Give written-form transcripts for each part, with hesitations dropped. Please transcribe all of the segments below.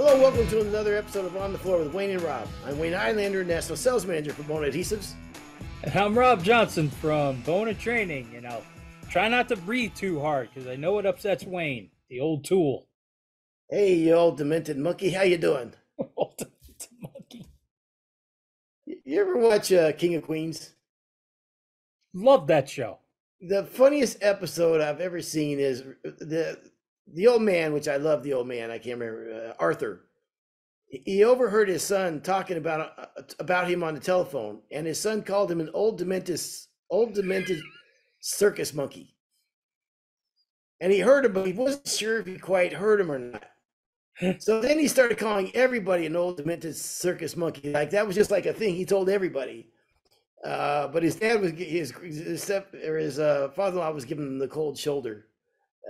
Hello, welcome to another episode of On the Floor with Wayne and Rob. I'm Wayne Highlander, National Sales Manager for Bona Adhesives. And I'm Rob Johnson from Bona Training, and I'll try not to breathe too hard because I know it upsets Wayne, the old tool. Hey, you old demented monkey, how you doing? Old demented monkey. You ever watch King of Queens? Love that show. The funniest episode I've ever seen is the old man, which I love the old man, I can't remember, Arthur. He overheard his son talking about him on the telephone, and his son called him an old demented circus monkey. And he heard him, but he wasn't sure if he quite heard him or not. So then he started calling everybody an old demented circus monkey. Like that was just like a thing he told everybody. But his dad was his father-in-law was giving him the cold shoulder.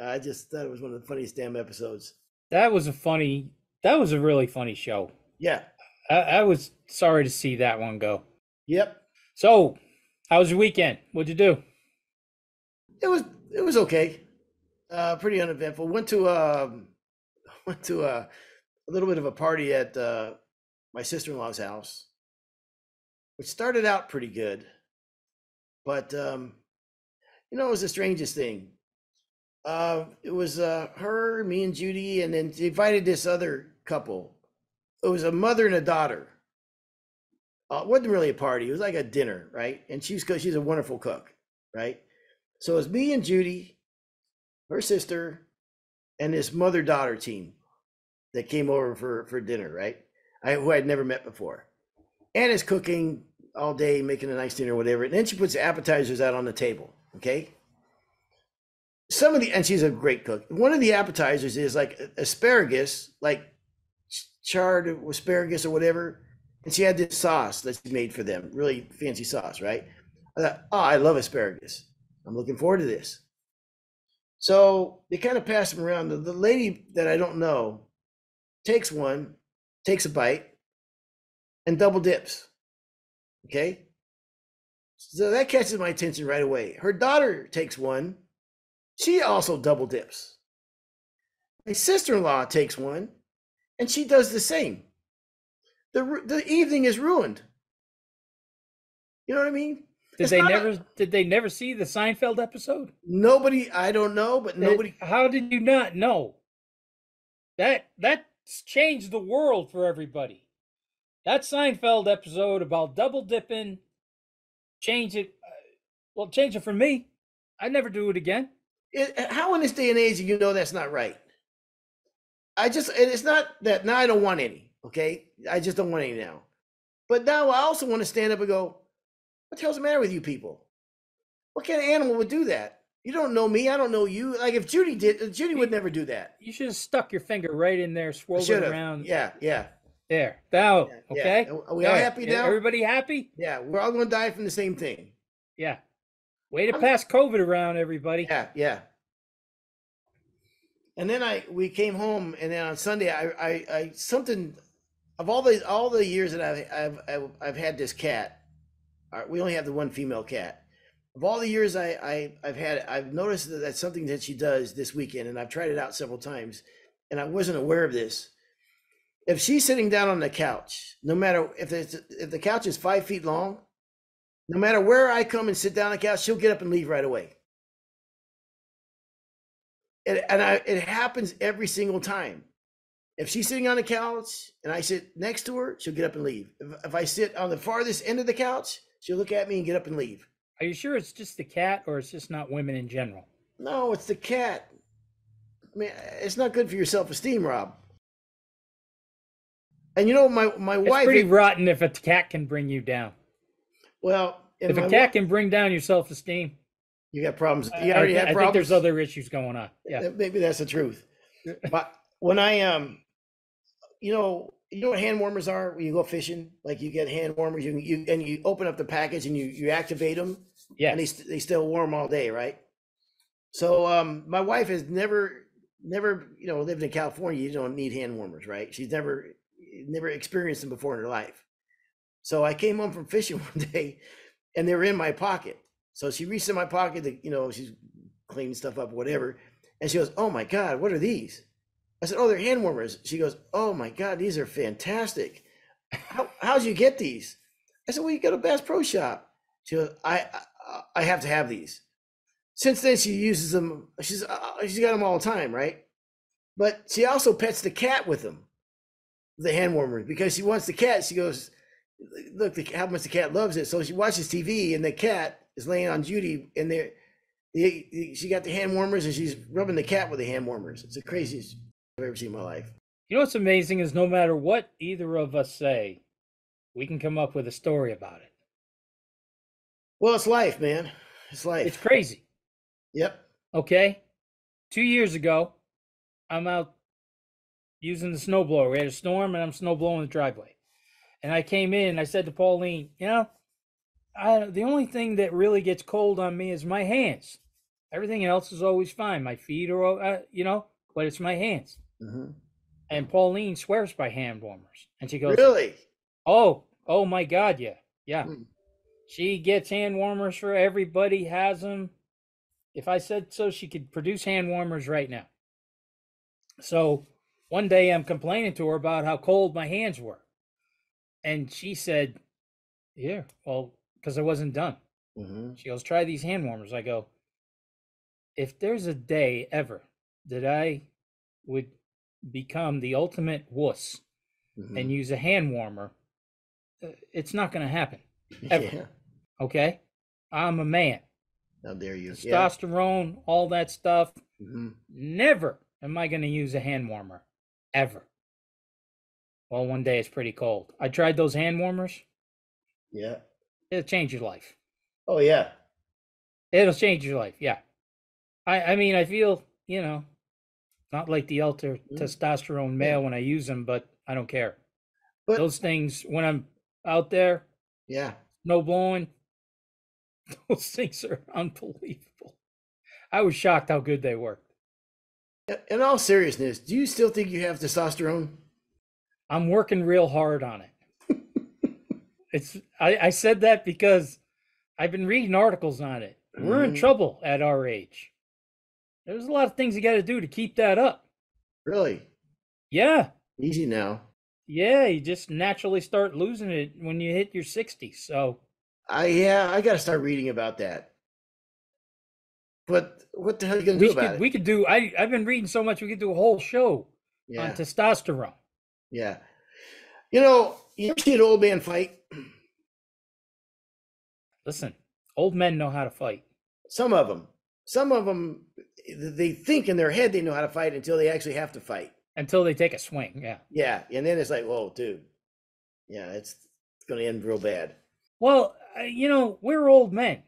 I just thought it was one of the funniest damn episodes. That was a really funny show. Yeah. I was sorry to see that one go. Yep. So, how was your weekend? What'd you do? It was okay. Pretty uneventful. Went to a little bit of a party at my sister-in-law's house, which started out pretty good, but it was the strangest thing. It was her, me, and Judy, and then she invited this other couple. It was a mother and a daughter. It wasn't really a party. It was like a dinner, right? And she's a wonderful cook, right? So it was me and Judy, her sister, and this mother-daughter team that came over for dinner, right? Who I'd never met before. Anna's cooking all day, making a nice dinner, whatever. And then she puts appetizers out on the table, okay? And she's a great cook. One of the appetizers is like asparagus, like charred asparagus or whatever. And she had this sauce that she made for them, really fancy sauce, right? I thought, oh, I love asparagus. I'm looking forward to this. So they kind of pass them around. The lady that I don't know takes a bite, and double dips. Okay? So that catches my attention right away. Her daughter takes one. She also double dips. My sister-in-law takes one, and she does the same. The evening is ruined. You know what I mean? Did they never see the Seinfeld episode? Nobody, I don't know, but nobody. How did you not know? That's changed the world for everybody. That Seinfeld episode about double dipping, change it for me. I'd never do it again. How in this day and age do that's not right? It's not that now I don't want any, okay? I just don't want any now. But now I also want to stand up and go, what the hell's the matter with you people? What kind of animal would do that? You don't know me, I don't know you. Like if Judy did, Judy would never do that. You should have stuck your finger right in there, swirled it around. Yeah. There. Now, okay? Yeah. Are we all happy now? Everybody happy? Yeah, we're all going to die from the same thing. Yeah. Way to pass COVID around, everybody. Yeah. And then we came home, and then on Sunday, I something of all the years that I've had this cat. We only have the one female cat. Of all the years I've noticed that that's something that she does this weekend, and I've tried it out several times, and I wasn't aware of this. If she's sitting down on the couch, no matter if the couch is 5 feet long, no matter where I come and sit down on the couch, she'll get up and leave right away. It happens every single time. If she's sitting on the couch and I sit next to her, she'll get up and leave. If I sit on the farthest end of the couch, she'll look at me and get up and leave. Are you sure it's just the cat, or it's just not women in general? No, it's the cat. I mean, it's not good for your self-esteem, Rob. And my wife. It's pretty rotten if a cat can bring you down. Well, if a cat can bring down your self-esteem, you got problems. You already have problems. I think there's other issues going on. Yeah, maybe that's the truth. But when I you know what hand warmers are when you go fishing? Like you get hand warmers, you open up the package and you activate them. Yeah, and they still warm all day, right? So my wife has never lived in California. You don't need hand warmers, right? She's never experienced them before in her life. So I came home from fishing one day, and they were in my pocket. So she reached in my pocket to, she's cleaning stuff up, whatever. And she goes, "Oh my God, what are these?" I said, "Oh, they're hand warmers." She goes, "Oh my God, these are fantastic. How'd you get these?" I said, "Well, you go to Bass Pro Shop." She goes, I have to have these." Since then, she uses them. She's got them all the time, right? But she also pets the cat with them, the hand warmers, because she wants the cat. She goes, "Look, how much the cat loves it." So she watches TV, and the cat is laying on Judy, and she got the hand warmers, and she's rubbing the cat with the hand warmers. It's the craziest I've ever seen in my life. You know what's amazing is no matter what either of us say, we can come up with a story about it. Well, it's life, man. It's life. It's crazy. Yep. Okay. 2 years ago, I'm out using the snowblower. We had a storm and I'm snowblowing the driveway. And I came in and I said to Pauline, the only thing that really gets cold on me is my hands. Everything else is always fine. My feet are, but it's my hands. Mm-hmm. And Pauline swears by hand warmers. And she goes, "Really? Oh my God, yeah. Yeah. Mm. She gets hand warmers for everybody, has them. If I said so, she could produce hand warmers right now." So one day I'm complaining to her about how cold my hands were. And she said, "Yeah, well, because I wasn't done." Mm-hmm. She goes, "Try these hand warmers." I go, if there's a day ever that I would become the ultimate wuss Mm-hmm. and use a hand warmer, it's not going to happen. Ever. Yeah. Okay? I'm a man. How dare you? Testosterone, all that stuff. Mm-hmm. Never am I going to use a hand warmer. Ever. Well, one day it's pretty cold. I tried those hand warmers. Yeah. It'll change your life. Oh yeah. It'll change your life. Yeah. I mean, I feel, not like the ultra testosterone male when I use them, but I don't care. But those things, when I'm out there, yeah, snow blowing, those things are unbelievable. I was shocked how good they were. In all seriousness, do you still think you have testosterone? I'm working real hard on it. I said that because I've been reading articles on it. We're in trouble at our age. There's a lot of things you got to do to keep that up. Really? Yeah. Easy now. Yeah, you just naturally start losing it when you hit your 60s. So I got to start reading about that. But what the hell are you going to do about it? We could do, I've been reading so much, we could do a whole show on testosterone. Yeah. You ever see an old man fight? Listen, old men know how to fight. Some of them, they think in their head they know how to fight until they actually have to fight. Until they take a swing, yeah. Yeah, and then it's like, whoa, dude. Yeah, it's going to end real bad. Well, we're old men.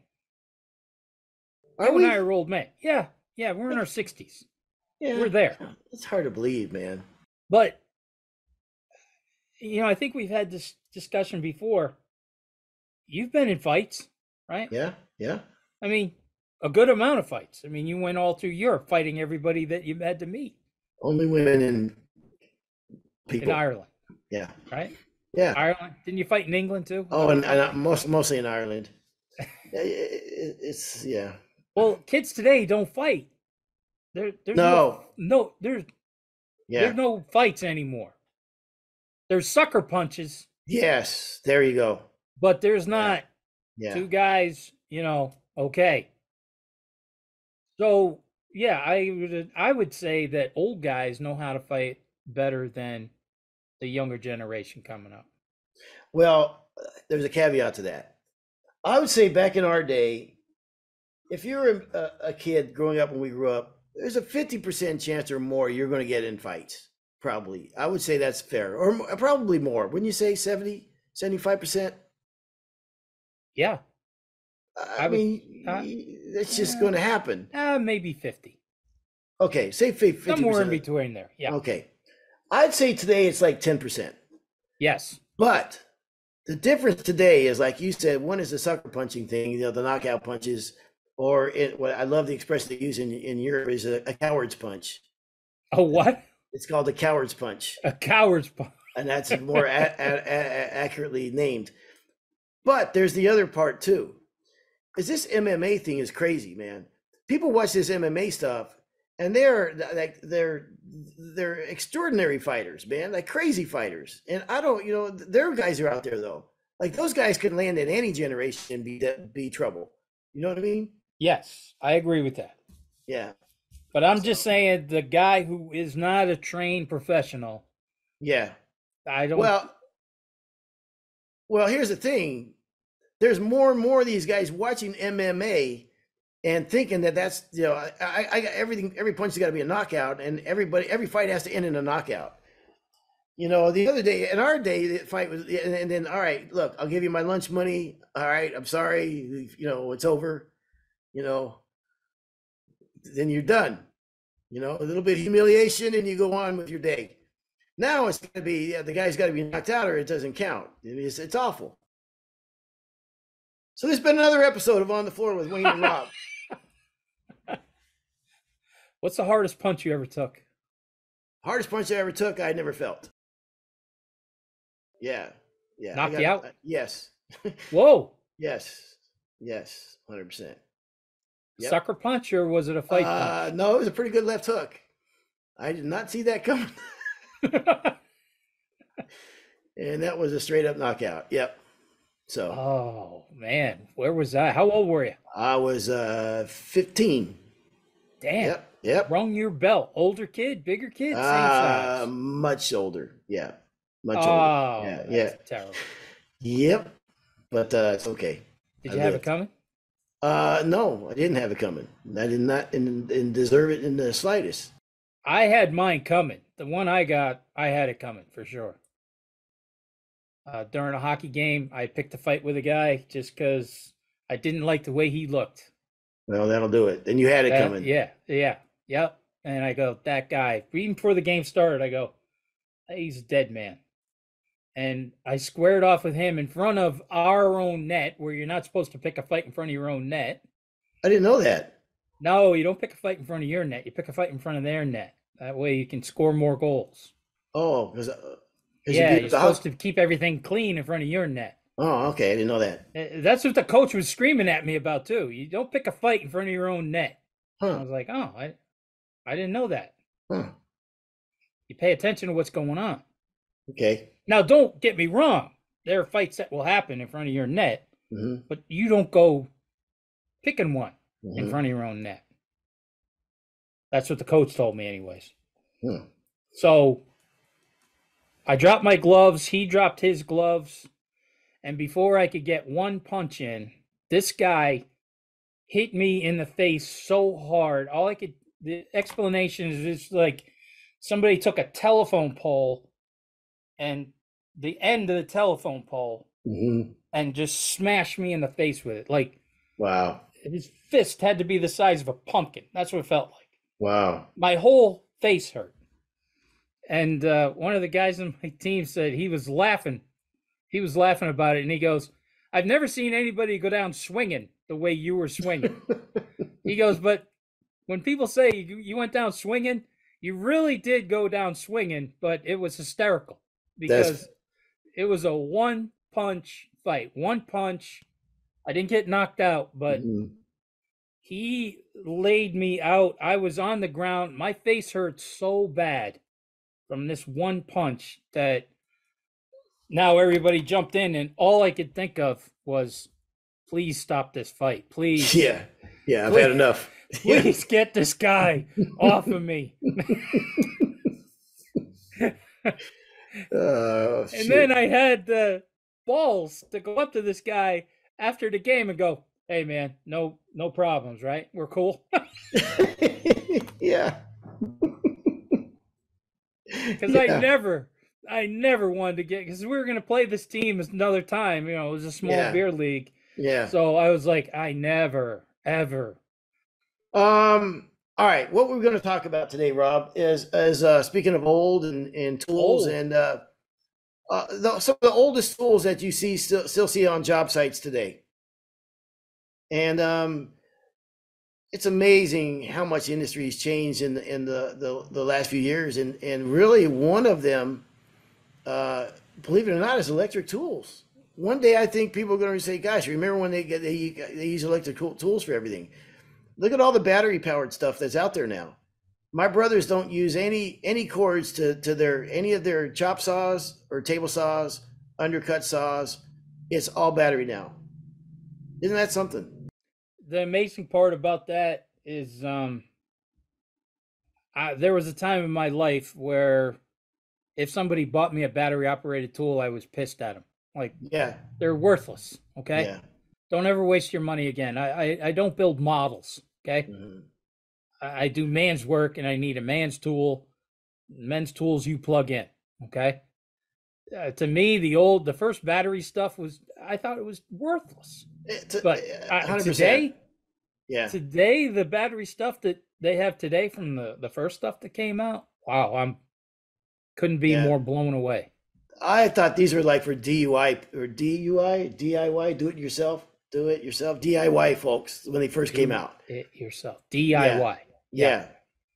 Are we? You and I are old men. Yeah, we're in our 60s. Yeah, we're there. It's hard to believe, man. But, I think we've had this discussion before. You've been in fights, right? Yeah. I mean, a good amount of fights. I mean, you went all through Europe fighting everybody that you had to meet. Only women and people. In Ireland. Yeah. Right? Yeah. Ireland. Didn't you fight in England too? Oh, and mostly in Ireland. It's yeah. Well, kids today don't fight. There's no fights anymore. There's sucker punches. Yes, there you go. But there's not two guys, okay. So yeah, I would say that old guys know how to fight better than the younger generation coming up. Well, there's a caveat to that. I would say back in our day, if you're a kid growing up when we grew up, there's a 50% chance or more you're going to get in fights. Probably. I would say that's fair. Or probably more. Wouldn't you say 70, 75%? Yeah. I mean, it's just going to happen. Maybe 50. Okay, say 50%. Somewhere in between there, yeah. Okay. I'd say today it's like 10%. Yes. But the difference today is, like you said, one is the sucker punching thing, the knockout punches, or what I love the expression they use in Europe is a coward's punch. A what? It's called a coward's punch. A coward's punch. And that's more accurately named. But there's the other part too. Is this MMA thing is crazy, man. People watch this MMA stuff and they're extraordinary fighters, man, like crazy fighters. And I don't, their guys are out there though. Like those guys could land in any generation and be trouble. You know what I mean? Yes, I agree with that. Yeah. But I'm just So saying the guy who is not a trained professional, yeah. I don't. Well, here's the thing. There's more and more of these guys watching MMA and thinking that that's I got everything. Every punch has got to be a knockout, and every fight has to end in a knockout. The other day, in our day, the fight was, and then all right, look, I'll give you my lunch money. All right, I'm sorry, it's over. Then you're done. A little bit of humiliation, and you go on with your day. Now it's got to be the guy's got to be knocked out, or it doesn't count. It's awful. So there's been another episode of On the Floor with Wayne and Rob. What's the hardest punch you ever took? Hardest punch I ever took, I never felt. Yeah. Knocked you out? Yes. Whoa. Yes. 100%. Yep. Sucker punch, or was it a fight punch? No, it was a pretty good left hook. I did not see that coming. And that was a straight up knockout. Yep. So. Oh man, where was I? How old were you? I was 15. Damn. Yep. Rung your belt. Older kid, bigger kid, same size. Much older. Yeah. Much older. Oh, Yeah. Terrible. Yep. But it's okay. Did you have it coming? No, I didn't have it coming. I did not and deserve it in the slightest. I had mine coming. The one I got, I had it coming for sure. During a hockey game, I picked a fight with a guy just because I didn't like the way he looked. Well, that'll do it. And you had it coming. Yep. And I go, that guy, even before the game started, I go, he's a dead man. And I squared off with him in front of our own net, where you're not supposed to pick a fight in front of your own net. I didn't know that. No, you don't pick a fight in front of your net. You pick a fight in front of their net. That way you can score more goals. Oh, because you're supposed to keep everything clean in front of your net. Oh, okay. I didn't know that. That's what the coach was screaming at me about too. You don't pick a fight in front of your own net. Huh. I was like, oh, I didn't know that. Huh. You pay attention to what's going on. Okay. Now, don't get me wrong. There are fights that will happen in front of your net, but you don't go picking one in front of your own net. That's what the coach told me anyways. So I dropped my gloves. He dropped his gloves. And before I could get one punch in, this guy hit me in the face so hard. The explanation is just like somebody took a telephone pole and the end of the telephone pole and just smashed me in the face with it. Like, wow. His fist had to be the size of a pumpkin. That's what it felt like. Wow. My whole face hurt. And one of the guys on my team said he was laughing. He was laughing about it, and he goes, I've never seen anybody go down swinging the way you were swinging. He goes, but when people say you went down swinging, you really did go down swinging, but it was hysterical because it was a one-punch fight. One punch. I didn't get knocked out, but he laid me out. I was on the ground. My face hurt so bad from this one punch that now everybody jumped in, and all I could think of was, please stop this fight. Please. Yeah. I've had enough. Please get this guy off of me. And then I had the balls to go up to this guy after the game and go, hey man, no problems, right? We're cool. Yeah. Because I never wanted to because we were going to play this team another time. It was a small beer league. Yeah. So I was like, I never, ever. All right. What we're going to talk about today, Rob, is speaking of old and tools and some of the oldest tools that you still see on job sites today. And it's amazing how much the industry has changed in the last few years, and really one of them, believe it or not, is electric tools. One day I think people are going to say, "Gosh, remember when they use electric tools for everything?" Look at all the battery powered stuff that's out there now. My brothers don't use any cords to their any of their chop saws or table saws, undercut saws. It's all battery now. Isn't that something? The amazing part about that is, there was a time in my life where if somebody bought me a battery operated tool, I was pissed at them. Like, Yeah, they're worthless. Okay. yeah. Don't ever waste your money again. I don't build models. Okay. Mhm. I do man's work and I need a man's tool, men's tools you plug in. Okay. To me, the first battery stuff was, I thought it was worthless. But 100%. Yeah, today, the battery stuff that they have today from the first stuff that came out, wow, couldn't be yeah. more blown away. I thought these were like for DUI or DIY, do it yourself, DIY folks when they first came Do out. it yourself. Yeah, DIY. Yeah. yeah.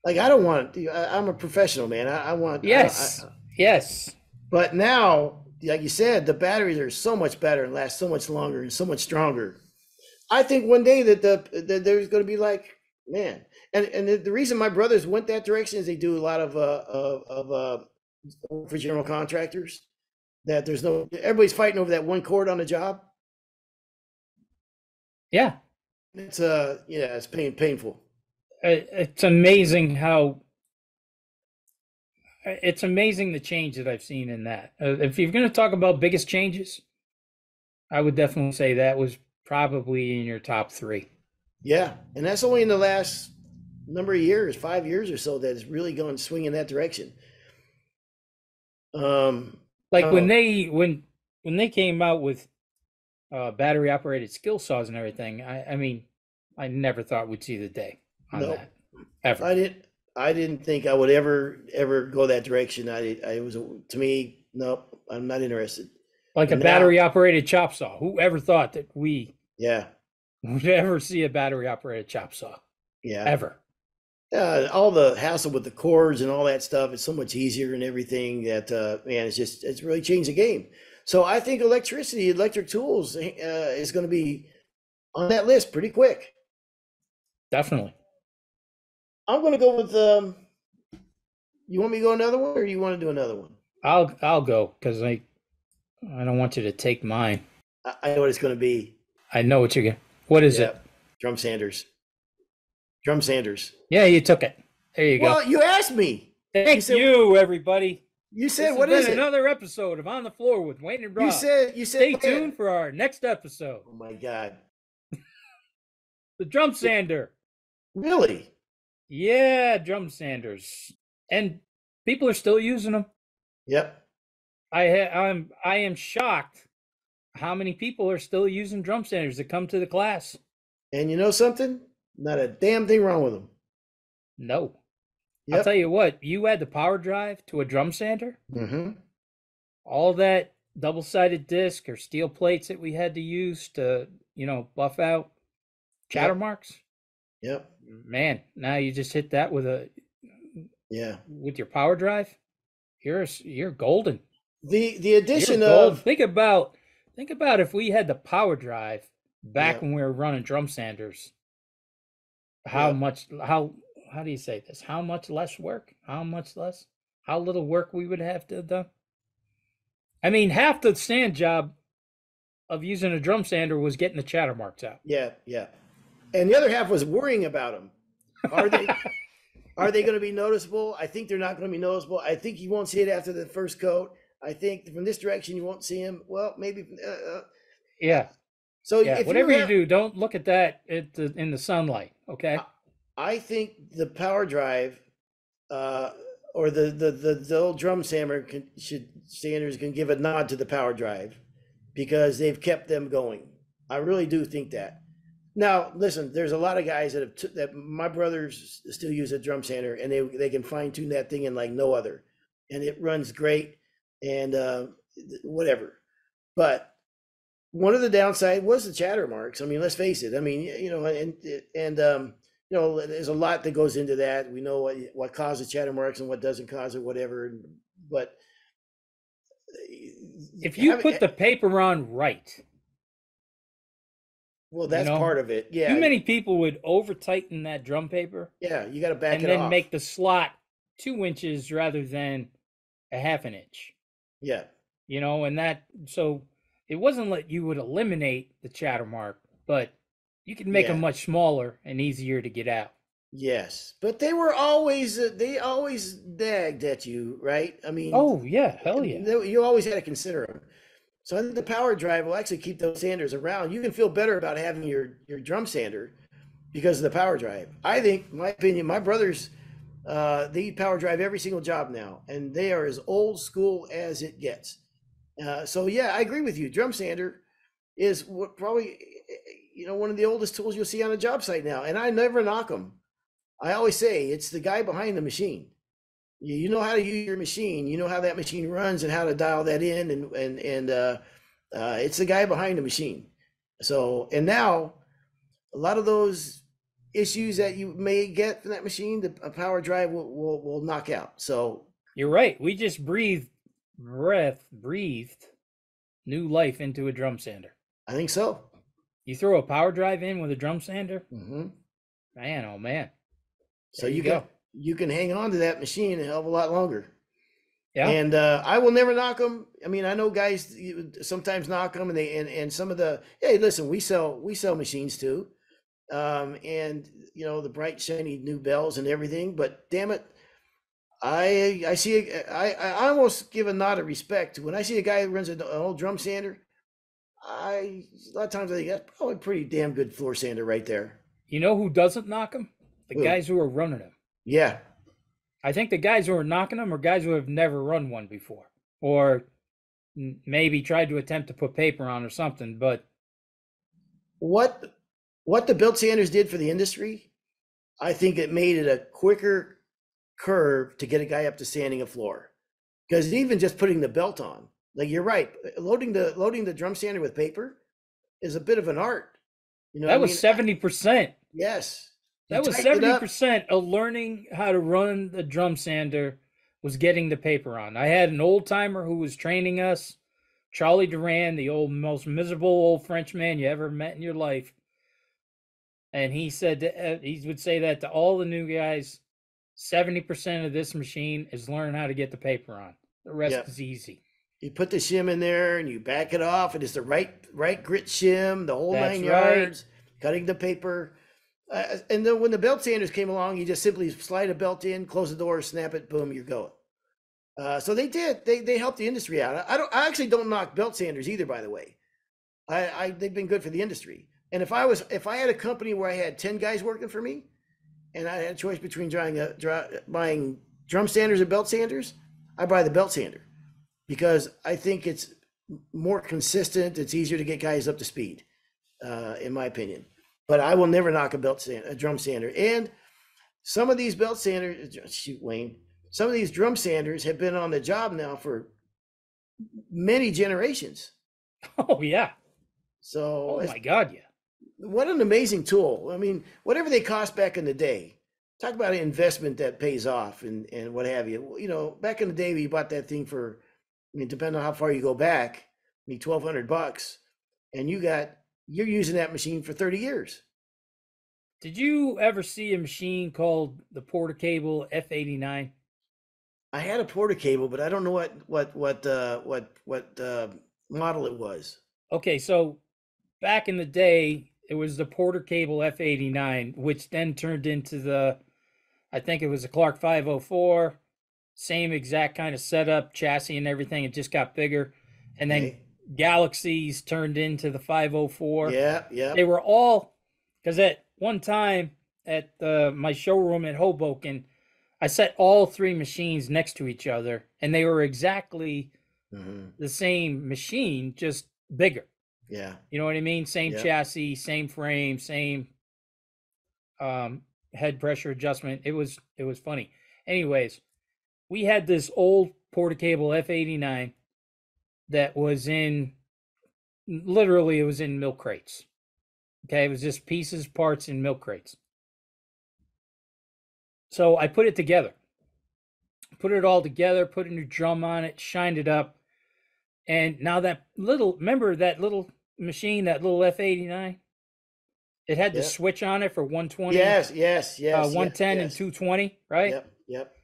Like I don't want. I'm a professional, man. I want. Yes. Yes. But now, like you said, the batteries are so much better and last so much longer and so much stronger. I think one day that there's going to be like, man, and the reason my brothers went that direction is they do a lot for general contractors. That there's no everybody's fighting over that one cord on the job. Yeah. It's yeah, it's painful. It's amazing how it's amazing the change that I've seen in that. If you're going to talk about biggest changes, I would definitely say that was probably in your top three. Yeah, and that's only in the last number of years, 5 years or so, that it's really gone swing in that direction. Like when Oh, they came out with battery operated skill saws and everything, I mean, I never thought we'd see the day on no, that ever. I didn't think I would ever go that direction. I was to me, no, I'm not interested. Like a And now, battery operated chop saw. Who ever thought that we yeah, would ever see a battery operated chop saw? yeah, Ever. all the hassle with the cords and all that stuff is so much easier and everything that man, it's really changed the game. So I think electric tools is going to be on that list pretty quick. Definitely. I'm going to go with. You want me to go another one, or you want to do another one? I'll go because I don't want you to take mine. I know what it's going to be. I know what you're getting. What is Yeah, it? drum sanders. Drum sanders. Yeah, you took it. There you go. Well, you asked me. Thank said you, everybody. you This said has what been is it? another episode of On the Floor with Wayne and Rob. You said Stay tuned for our next episode. Oh my God! The drum sander. Really? Yeah, drum sanders. And people are still using them. Yep. I am shocked how many people are still using drum sanders that come to the class. And you know something? Not a damn thing wrong with them. No. I'll Yep. tell you what, you add the power drive to a drum sander, Mm-hmm. all that double-sided disc or steel plates that we had to use to, buff out chatter Yep. marks. Yep. Man, now you just hit that with Yeah. your power drive. You're golden. The You're addition golden. of Think about if we had the power drive back Yep. when we were running drum sanders. Yep. How do you say this? How much less work? How much less? How little work we would have to have done? I mean, half the sand job of using a drum sander was getting the chatter marks out. Yeah. Yeah. And the other half was worrying about them. Are they are they going to be noticeable? I think they're not going to be noticeable. I think you won't see it after the first coat. I think from this direction you won't see him. Well, maybe. Yeah. So Yeah. if Whatever you you have, do, don't look at that in the sunlight. Okay. I think the power drive, or the old drum sander standards can give a nod to the power drive because they've kept them going. I really do think that. Now, listen, there's a lot of guys that my brothers still use a drum sander, and they can fine tune that thing in like no other, and it runs great, and whatever. But one of the downside was the chatter marks. I mean, let's face it. I mean, there's a lot that goes into that. We know what causes chatter marks and what doesn't cause it, whatever. But If you put the paper on right, Well, You that's know, part of it. too Yeah, many people would over tighten that drum paper yeah. You got to back and it then off. make the slot 2 inches rather than a half an inch. Yeah, And that so it wasn't like you would eliminate the chatter mark, but you could make them yeah. much smaller and easier to get out. Yes, but they always nagged at you, right? I mean, Oh yeah, hell yeah. you always had to consider them. So I think the power drive will actually keep those sanders around. You can feel better about having your drum sander because of the power drive. I think, in my opinion, my brothers they power drive every single job now, and they are as old school as it gets. So yeah, I agree with you. Drum sander is what probably one of the oldest tools you'll see on a job site now, and I never knock them. I always say it's the guy behind the machine. You know how to use your machine. You know how that machine runs and how to dial that in, and it's the guy behind the machine. So, and now a lot of those issues that you may get from that machine, the power drive will knock out. So, You're right. We just breathed new life into a drum sander. I think so. You throw a power drive in with a drum sander, Hmm. man, oh man. So There you you can go. you can hang on to that machine a hell of a lot longer. Yeah. And I will never knock them. I mean, I know guys sometimes knock them, and and some of the hey, listen, we sell machines too, and the bright shiny new bells and everything. But damn it, I see I almost give a nod of respect when I see a guy who runs an old drum sander. A lot of times I think that's probably a pretty damn good floor sander right there. You know who doesn't knock them? The Ooh, guys who are running them. yeah. I think the guys who are knocking them are guys who have never run one before, or maybe tried to attempt to put paper on or something. But What what the belt sanders did for the industry, I think it made it a quicker curve to get a guy up to sanding a floor. Because even just putting the belt on, like you're right, loading the drum sander with paper is a bit of an art. You know what that I was mean? 70%. Yes. You That was tighten it up. 70% of learning how to run the drum sander was getting the paper on. I had an old timer who was training us, Charlie Duran, the old most miserable old Frenchman you ever met in your life. And he said he would say that to all the new guys, 70% of this machine is learn how to get the paper on. The rest Yeah. is easy. You put the shim in there and you back it off, and it's the right grit shim, the whole That's nine right. yards, cutting the paper. And then when the belt sanders came along, you just simply slide a belt in, close the door, snap it, boom, you're going. So they did. They helped the industry out. I actually don't knock belt sanders either. By the way, they've been good for the industry. And if I had a company where I had 10 guys working for me, and I had a choice between buying drum sanders and belt sanders, I buy the belt sander because I think it's more consistent. It's easier to get guys up to speed, in my opinion. But I will never knock a drum sander. And some of these belt sanders, shoot, Wayne, some of these drum sanders have been on the job now for many generations. Oh, yeah. So Oh, my God, yeah. what an amazing tool. I mean, whatever they cost back in the day, talk about an investment that pays off and what have you. Back in the day, you bought that thing for, I mean, depending on how far you go back, I mean, $1,200, and you're using that machine for 30 years. Did you ever see a machine called the Porter Cable F89? I had a Porter cable, but I don't know what model it was. Okay, so back in the day, it was the Porter Cable F89, which then turned into I think it was a Clark 504, same exact kind of setup, chassis and everything. It just got bigger. And then Okay. Galaxies turned into the 504. Yeah, yeah. They were all, because at one time at my showroom at Hoboken, I set all three machines next to each other, and they were exactly Hmm. the same machine, just bigger. Yeah, You know what I mean? Same yeah. chassis, same frame, same head pressure adjustment. It was funny. Anyways, we had this old Porter Cable F89 that was literally it was in milk crates. Okay, it was just pieces, parts in milk crates. So I put it together. Put it all together, put a new drum on it, shined it up. And now remember that little machine, that little F89? It had the Yep. switch on it for 120, Yes, yes, yes, yes, 110, and yes. 220, right? Yep, yep.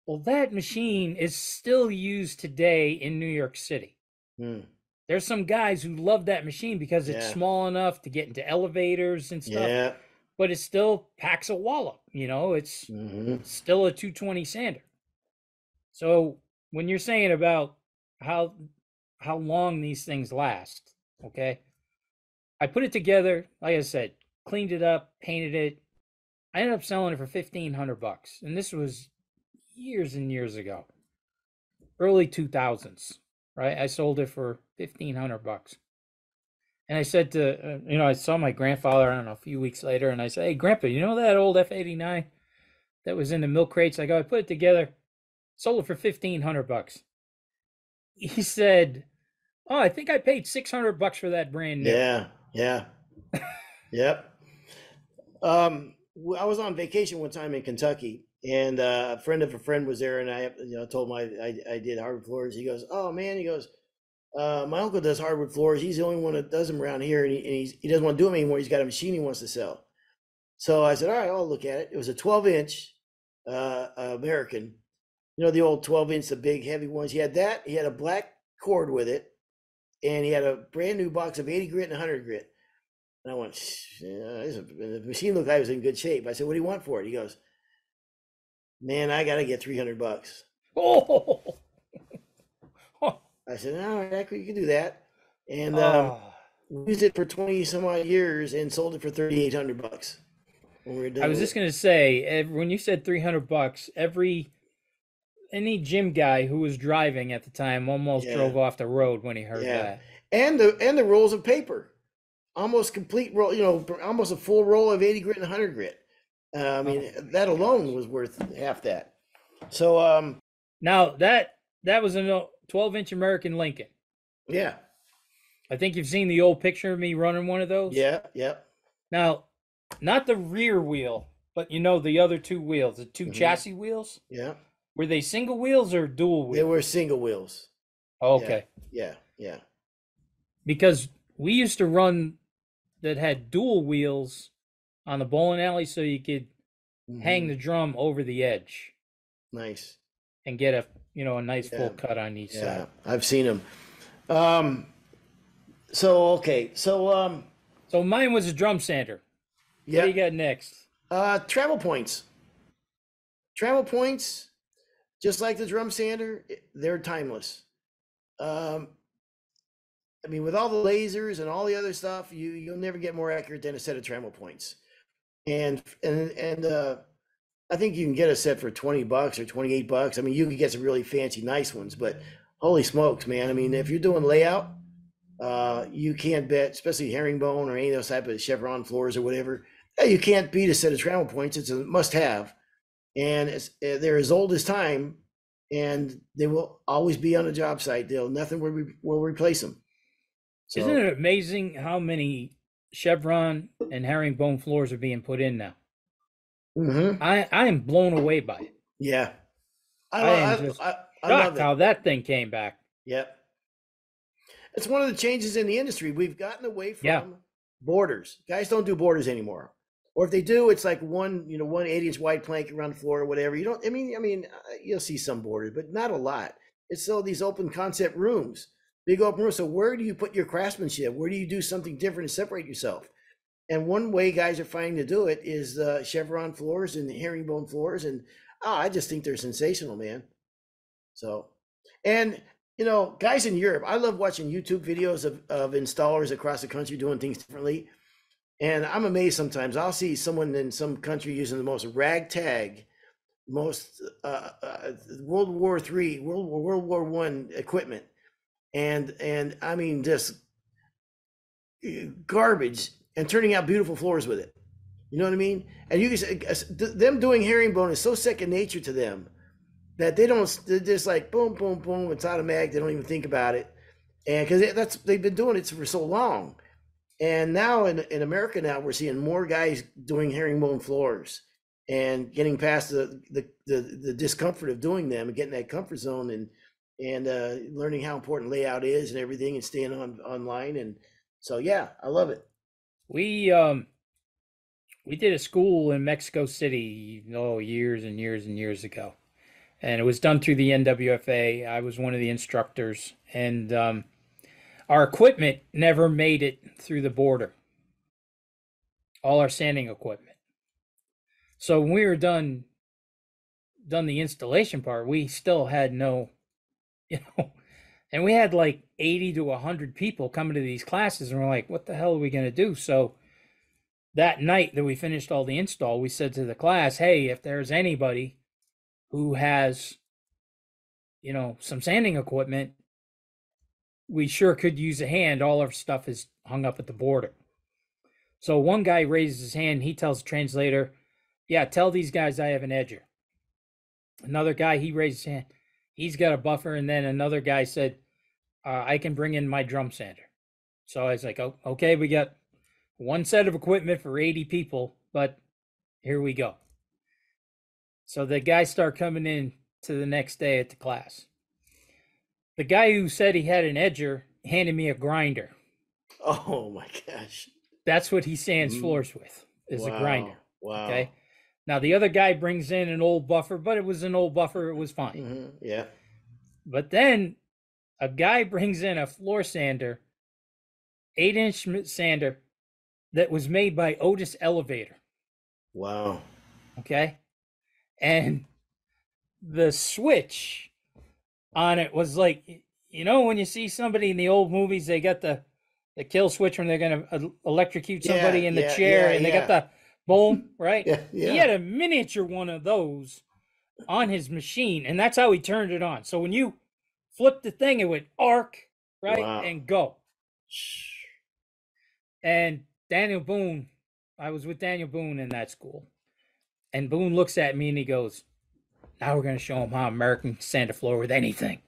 Well, that machine is still used today in New York City. Mm, There's some guys who love that machine because it's yeah, small enough to get into elevators and stuff, yeah. but it still packs a wallop. It's Hmm. still a 220 sander. So when you're saying about how how long these things last, okay, I put it together. Like I said, cleaned it up, painted it. I ended up selling it for $1,500, and this was years and years ago, early 2000s. Right, I sold it for $1,500. And I said to, I saw my grandfather, I don't know, a few weeks later, and I said, "Hey, Grandpa, you know that old F-89 that was in the milk crates?" I go, "I put it together, sold it for $1,500." He said, "Oh, I think I paid $600 for that brand new." Yeah, yeah, yep. I was on vacation one time in Kentucky, and a friend of a friend was there, and told him I did hardwood floors. He goes, "Oh man," he goes, "My uncle does hardwood floors. He's the only one that does them around here, and he doesn't want to do them anymore. He's got a machine he wants to sell." So I said, "All right, I'll look at it." It was a 12-inch American, the old 12-inch, the big heavy ones. He had that. He had a black cord with it, and he had a brand new box of 80 grit and 100 grit. And I went, the machine looked like it was in good shape. I said, "What do you want for it?" He goes, "Man, I got to get $300." Oh, I said, "All right, you can do that." And oh. we used it for 20 some odd years and sold it for $3,800 when we were I done was with just it. gonna say, when you said $300, any gym guy who was driving at the time almost Yeah, drove off the road when he heard yeah. that. And the rolls of paper, almost complete roll, almost a full roll of 80 grit and 100 grit. I Oh mean, my that alone gosh! was worth half that. So, Now that was a 12-inch American Lincoln. yeah, I think you've seen the old picture of me running one of those. yeah, yeah. Now, not the rear wheel, but the other two wheels, the two Hmm. chassis wheels. Yeah. Were they single wheels or dual They were wheels? single wheels. Yeah, Okay, yeah, yeah. because we used to run that had dual wheels on the bowling alley, so you could hang Hmm. the drum over the edge Nice. and get a nice full Yeah, cut on each yeah. side. I've seen them. Um, so So mine was a drum sander. What do yeah. you got next? Travel points. Travel points, just like the drum sander, they're timeless. Um, I mean, with all the lasers and all the other stuff, you'll never get more accurate than a set of travel points. And I think you can get a set for $20 or $28. I mean, you can get some really fancy, nice ones, but holy smokes, man! I mean, if you're doing layout, you can't bet, especially herringbone or any of those type of chevron floors or whatever. You can't beat a set of travel points. It's a must-have, and they're as old as time, and they will always be on a job site. Nothing will replace them. Isn't So, it amazing how many chevron and herringbone floors are being put in now? mhm. I am blown away by it. Yeah, I I am love just I love shocked it. how that thing came back. Yep. It's one of the changes in the industry. We've gotten away Yeah. from borders. Guys don't do borders anymore. Or if they do, it's like one 8-inch wide plank around the floor or whatever. You don't, you'll see some borders, but not a lot. It's all these open concept rooms, big open rooms. So where do you put your craftsmanship? Where do you do something different to separate yourself? And one way guys are finding to do it is chevron floors and herringbone floors. And I just think they're sensational, man. So, and guys in Europe, I love watching YouTube videos of installers across the country doing things differently. And I'm amazed sometimes. I'll see someone in some country using the most ragtag, most World War III, World War One equipment, and I mean just garbage, and turning out beautiful floors with it. You know what I mean? And you can say them doing herringbone is so second nature to them that they're just like boom, boom, boom. It's automatic. They don't even think about it, and because they've been doing it for so long. And now in America now we're seeing more guys doing herringbone floors and getting past the discomfort of doing them and getting that comfort zone and learning how important layout is and everything and staying online. And so yeah, I love it. We We did a school in Mexico City, oh, years and years and years ago. And it was done through the NWFA. I was one of the instructors, and our equipment never made it through the border. All our sanding equipment. So when we were done the installation part, we still had no, you know, and we had like 80 to 100 people coming to these classes, and we're like, what the hell are we going to do? So that night that we finished all the install, we said to the class, hey, if there's anybody who has, some sanding equipment, we sure could use a hand. All our stuff is hung up at the border. So one guy raises his hand. He tells the translator, yeah, tell these guys I have an edger. Another guy, he raised his hand. He's got a buffer. And then another guy said, I can bring in my drum sander. So I was like, oh, okay, we got one set of equipment for 80 people, but here we go. So the guys start coming in to the next day at the class. The guy who said he had an edger handed me a grinder. Oh my gosh. That's what he sands floors with, is a grinder. Wow. Okay. Now the other guy brings in an old buffer, but it was an old buffer. It was fine. Mm-hmm. Yeah. But then a guy brings in a floor sander, 8-inch sander that was made by Otis Elevator. Wow. Okay. And the switch on it was like, when you see somebody in the old movies, they got the kill switch when they're going to electrocute somebody in the chair, and they got the boom, right? Yeah. He had a miniature one of those on his machine, and that's how he turned it on. So when you flip the thing, it would arc, right, and go. And Daniel Boone, I was with Daniel Boone in that school, and Boone looks at me and he goes, now we're going to show him how American can sand a floor with anything.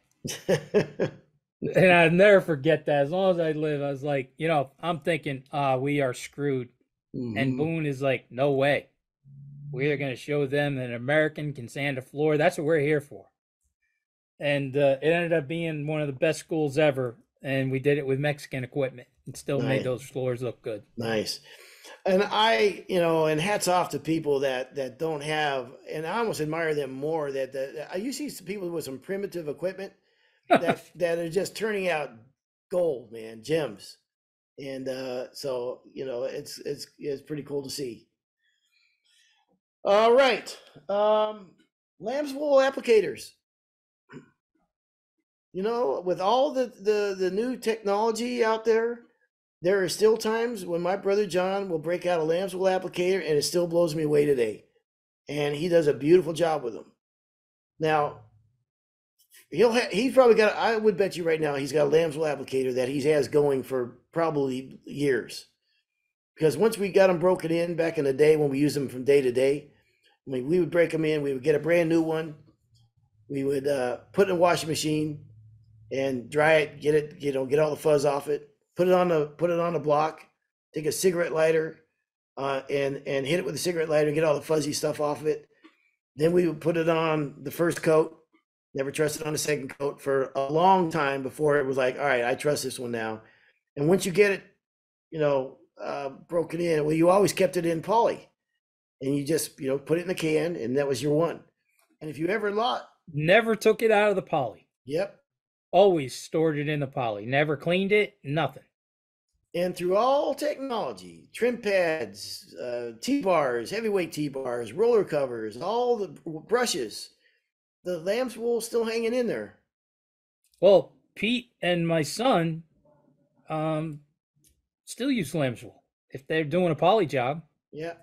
And I'll never forget that. As long as I live, I was like, I'm thinking, we are screwed. Mm-hmm. And Boone is like, no way. We are going to show them that an American can sand a floor. That's what we're here for. And it ended up being one of the best schools ever. And we did it with Mexican equipment and still made those floors look good. Nice. And and hats off to people that don't have, and I almost admire them more, that I usually see people with some primitive equipment that are just turning out gold, man, gems. And so it's pretty cool to see. All right. Lamb's wool applicators. With all the new technology out there are still times when my brother John will break out a lamb's wool applicator, and it still blows me away today. And he does a beautiful job with them. Now, he's probably got, I would bet you right now, he's got a lamb's wool applicator that he has going for probably years. Because once we got them broken in back in the day when we used them from day to day, we would break them in, we would get a brand new one, we would put it in a washing machine and dry it, get all the fuzz off it. Put it on the block, take a cigarette lighter, and hit it with a cigarette lighter and get all the fuzzy stuff off of it. Then we would put it on the first coat, never trust it on the second coat for a long time before it was like, all right, I trust this one now. And once you get it, broken in, well, you always kept it in poly, and you just, put it in the can, and that was your one. And if you ever never took it out of the poly. Yep. Always stored it in the poly, never cleaned it, nothing. And through all technology, trim pads, T-bars, heavyweight T-bars, roller covers, all the brushes, the lamb's wool still hanging in there. Well, Pete and my son still use lamb's wool. If they're doing a poly job, yeah,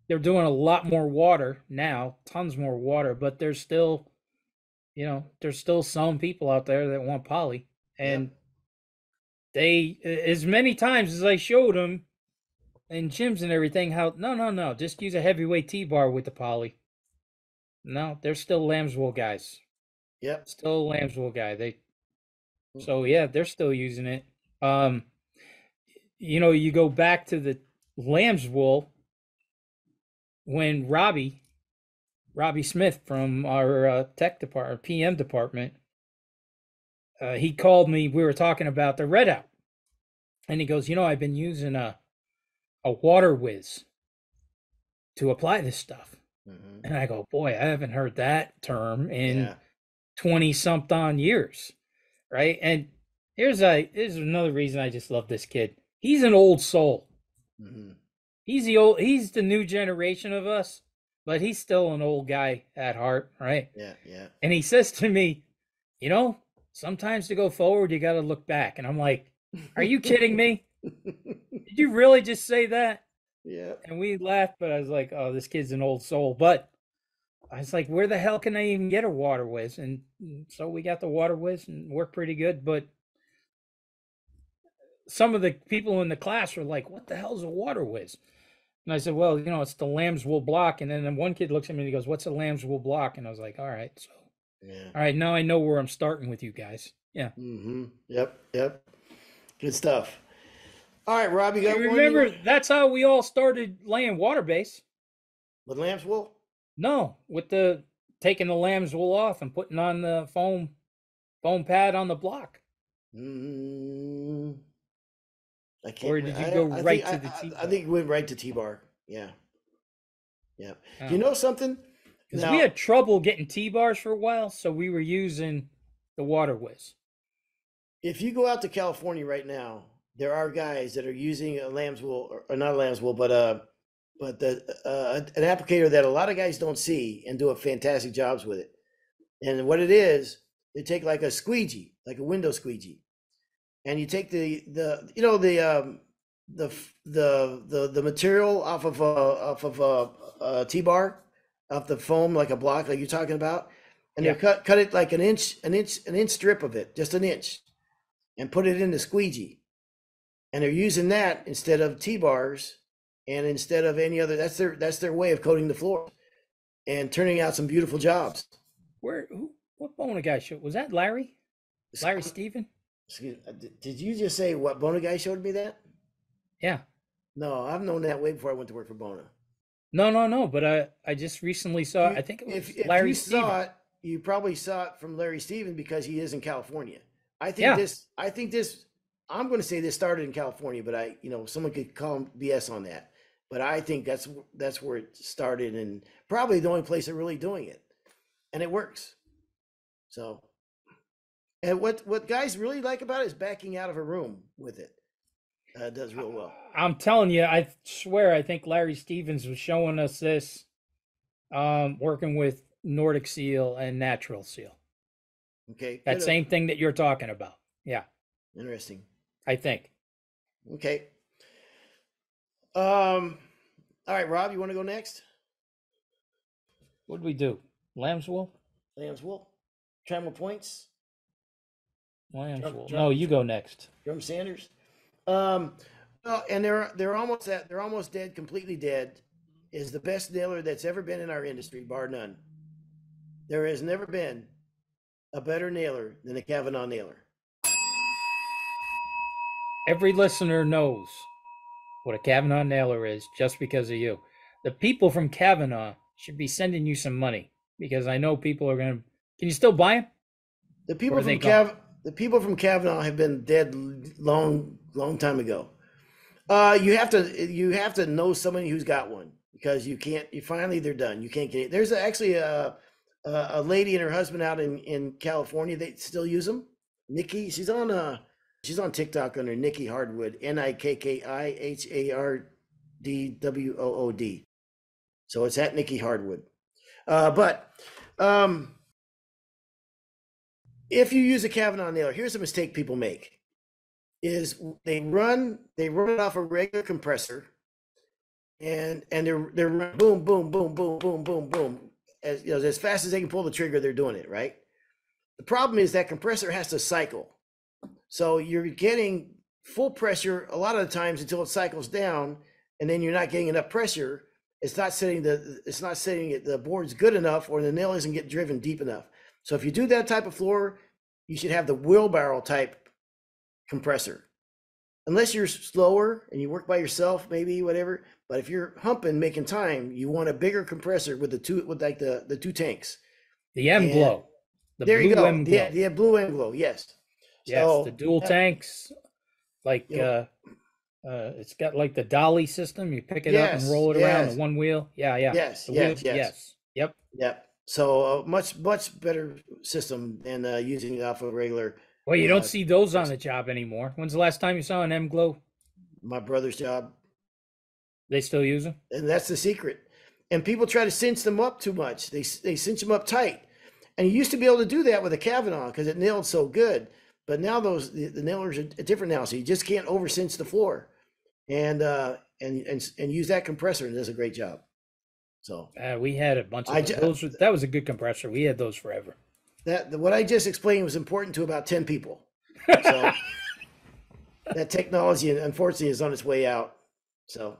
they're doing a lot more water now, tons more water, but there's still some people out there that want poly, and they, as many times as I showed them in gyms and everything, how no, just use a heavyweight T-bar with the poly. No, they're still lamb's wool guys. Yep. Still a lamb's wool guy. They're still using it. You go back to the lamb's wool when Robbie Smith from our tech department, PM department, he called me. We were talking about the red out, and he goes, I've been using a Water Whiz. to apply this stuff. Hmm. And I go, boy, I haven't heard that term in Yeah. 20 something years. Right. And here's another reason I just love this kid. He's an old soul. Hmm. He's the new generation of us, but he's still an old guy at heart, right? Yeah. Yeah. And he says to me, you know, sometimes to go forward, you got to look back. And I'm like, are you kidding me? Did you really just say that? Yeah. And we laughed, but I was like, oh, this kid's an old soul. But I was like, where the hell can I even get a water whiz? And so we got the water whiz and worked pretty good. But some of the people in the class were like, what the hell's a water whiz? And I said, well, it's the lamb's wool block. And then one kid looks at me and he goes, what's a lamb's wool block? And I was like, all right. So, Yeah. all right, now I know where I'm starting with you guys. Yeah. Hmm. Yep. Yep. Good stuff. All right, Rob, you got You one? remember, that's how we all started laying water base. With lamb's wool? No, with the taking the lamb's wool off and putting on the foam pad on the block. Mm, I can't. Or did you go I right think, to the T-bar? I think we went right to T-bar. Yeah. Yeah. Oh. You know something? Because Now, we had trouble getting T-bars for a while, so we were using the water whiz. if you go out to California right now, there are guys that are using a lamb's wool, or not a lamb's wool, but an applicator that a lot of guys don't see and do a fantastic jobs with it. And what it is, they take like a squeegee, like a window squeegee, and you take the you know the material off of a T-bar, off the foam, like a block like you're talking about, and Yeah. they cut it like an inch strip of it, just an inch, and put it in the squeegee, and they're using that instead of T-bars and instead of any other. That's their way of coating the floor and turning out some beautiful jobs. What Bona guy show? Was that Larry? Larry Steven? Excuse me, did you just say what Bona guy showed me that? Yeah. No, I've known that way before I went to work for Bona. No. But I just recently saw. I think it was If Larry you Steven. saw it, you probably saw it from Larry Steven because he is in California. I think Yeah. this. I'm going to say this started in California, but someone could call him BS on that. But I think that's where it started, and probably the only place they're really doing it, and it works. So, and what guys really like about it is backing out of a room with it. It does real well. I'm telling you, I swear, I think Larry Stevens was showing us this, working with Nordic Seal and Natural Seal. Okay, That same thing that you're talking about. Yeah, interesting. I think. Okay. All right, Rob, you want to go next? What did we do? Lamb's wool? Lamb's wool, Trammell points, Lamb's wool. Drum- No, you go next. Drum Sanders. And they're almost dead, completely dead. Is the best nailer that's ever been in our industry, bar none. There has never been a better nailer than a Kavanaugh nailer. Every listener knows what a Kavanaugh nailer is just because of you. The people from Kavanaugh should be sending you some money because I know people are going to. Can you still buy them? The people Where are from they the people from Kavanaugh have been dead long time ago. You have to know somebody who's got one because you can't. Finally they're done. You can't get it. There's actually a lady and her husband out in California. They still use them. Nikki, she's on TikTok under Nikki Hardwood, NIKKIHARDWOOD. So it's at Nikki Hardwood. But if you use a Kavanaugh nailer, here's a mistake people make: is they run it off a regular compressor, and they're running boom boom boom boom boom boom boom as fast as they can pull the trigger. They're doing it right. The problem is that compressor has to cycle, so you're getting full pressure a lot of the times until it cycles down, and then you're not getting enough pressure. It's not setting the boards good enough, or the nail isn't getting driven deep enough. So if you do that type of floor, you should have the wheelbarrow type compressor. Unless you're slower and you work by yourself, maybe whatever. But if you're humping, making time, you want a bigger compressor with the two tanks. The M glow. There you go. The blue M glow. Yes. Yes, So, the dual tanks. Like It's got like the dolly system. You pick it up and Yes, roll it around the yes, one wheel. Yeah, yeah. yes, The wheel. yes, yes. Yes. Yep. Yep. So much better system than using it off of regular. Well, you don't Uh, see those on the job anymore. When's the last time you saw an M Glow? my brother's job, They still use them? and that's the secret. And people try to cinch them up too much. They cinch them up tight, and you used to be able to do that with a Kavanaugh because it nailed so good. But now the nailers are different now, so you just can't over cinch the floor, and and use that compressor, and it does a great job. So We had a bunch I of those. ju- That was a good compressor. We had those forever. that what I just explained was important to about 10 people. So that technology, unfortunately, is on its way out. So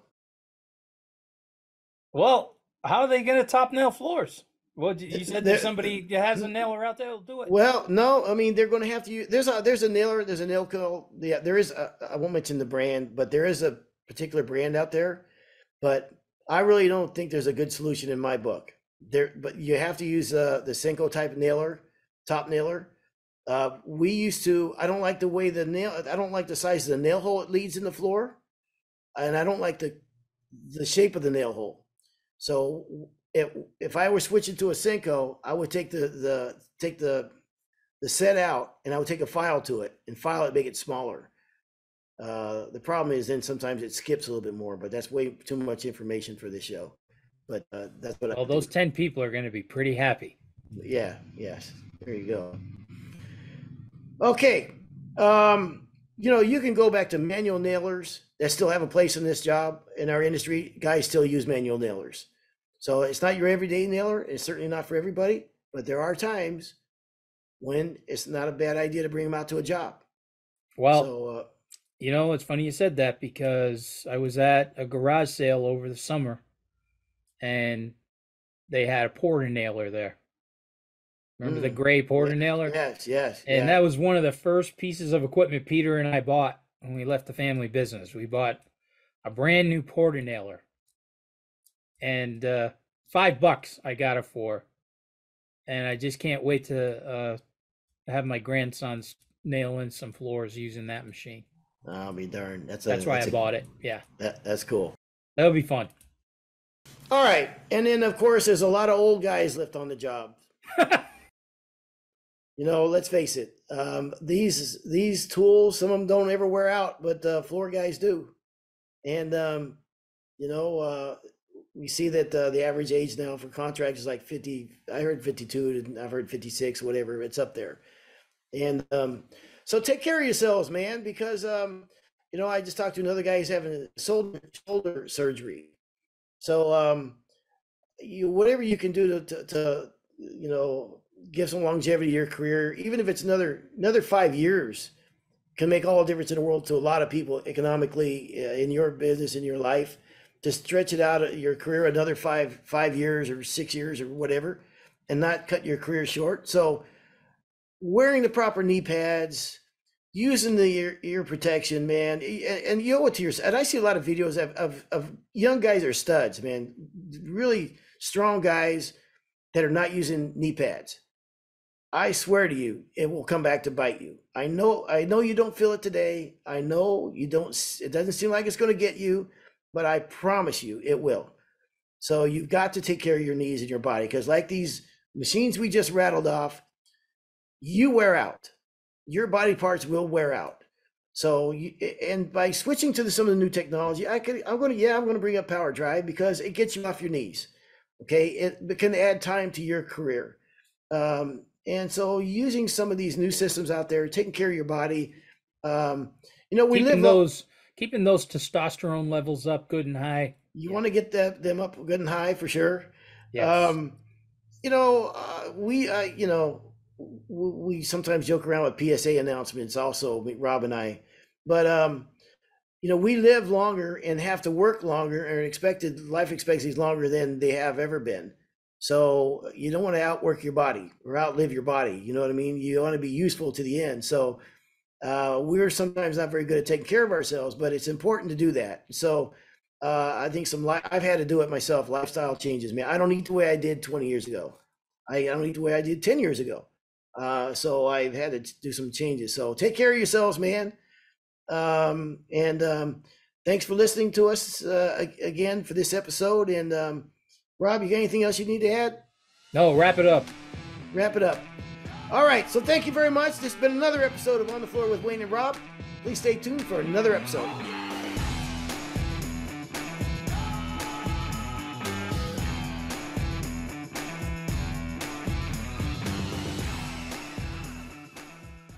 Well, how are they going to top nail floors? Well, you said there, there's somebody that has a nailer out there who'll do it. well, no, I mean they're going to have to use. There's a nailer, there's a nail kill. Yeah, there is. I won't mention the brand, but there is a particular brand out there. But I really don't think there's a good solution in my book. There, but you have to use the Senko type nailer, top nailer. We used to. I don't like the way the nail. I don't like the size of the nail hole it leads in the floor, and I don't like the shape of the nail hole. So if I were switching to a Senko, I would take the set out, and I would take a file to it and file it, make it smaller. The problem is then sometimes it skips a little bit more, but that's way too much information for this show. But that's what I Well, do. those 10 people are going to be pretty happy. Yeah, yes. There you go. Okay. You can go back to manual nailers that still have a place in this job in our industry. Guys still use manual nailers. So it's not your everyday nailer. It's certainly not for everybody, but there are times when it's not a bad idea to bring them out to a job. Well, So, it's funny you said that because I was at a garage sale over the summer and they had a porter nailer there. Remember the gray porter nailer? yes, yes, And yeah. that was one of the first pieces of equipment Peter and I bought when we left the family business. We bought a brand new porter nailer. And $5 I got it for. And I just can't wait to have my grandsons nail in some floors using that machine. I'll be darned. That's why I bought it. Yeah. That's cool. That'll be fun. All right. And then, of course, there's a lot of old guys left on the job. Let's face it. These tools, some of them don't ever wear out, but floor guys do. And, we see that the average age now for contractors is like 50. I heard 52, and I've heard 56, whatever. It's up there. And so take care of yourselves, man, because, I just talked to another guy who's having a shoulder surgery. So whatever you can do to give some longevity to your career, even if it's another 5 years, can make all the difference in the world to a lot of people economically in your business, in your life. To stretch it out your career another 5 years or 6 years or whatever, and not cut your career short. So wearing the proper knee pads, using the ear protection, man, and you owe it to yourself. And I see a lot of videos of young guys that are studs, man, really strong guys that are not using knee pads. I swear to you, it will come back to bite you. I know you don't feel it today. I know you don't. It doesn't seem like it's going to get you, but I promise you it will. So you've got to take care of your knees and your body, because like these machines we just rattled off, you wear out. Your body parts will wear out. So and by switching to some of the new technology, I'm going to bring up power drive because it gets you off your knees. Okay, it can add time to your career. And so using some of these new systems out there, taking care of your body, keeping those testosterone levels up good and high. You want to get them up good and high for sure. Yes. We sometimes joke around with PSA announcements also, Rob and I, but we live longer and have to work longer, and expected life expectancy is longer than they have ever been. So you don't want to outwork your body or outlive your body. You know what I mean? You want to be useful to the end. So we're sometimes not very good at taking care of ourselves, but it's important to do that. So I think I've had to do it myself. Lifestyle changes, man. I don't eat the way I did 20 years ago. I don't eat the way I did 10 years ago. So I've had to do some changes. So take care of yourselves, man. thanks for listening to us again for this episode. And Rob, you got anything else you need to add? No, wrap it up. Wrap it up. All right. So thank you very much. This has been another episode of On the Floor with Wayne and Rob. Please stay tuned for another episode.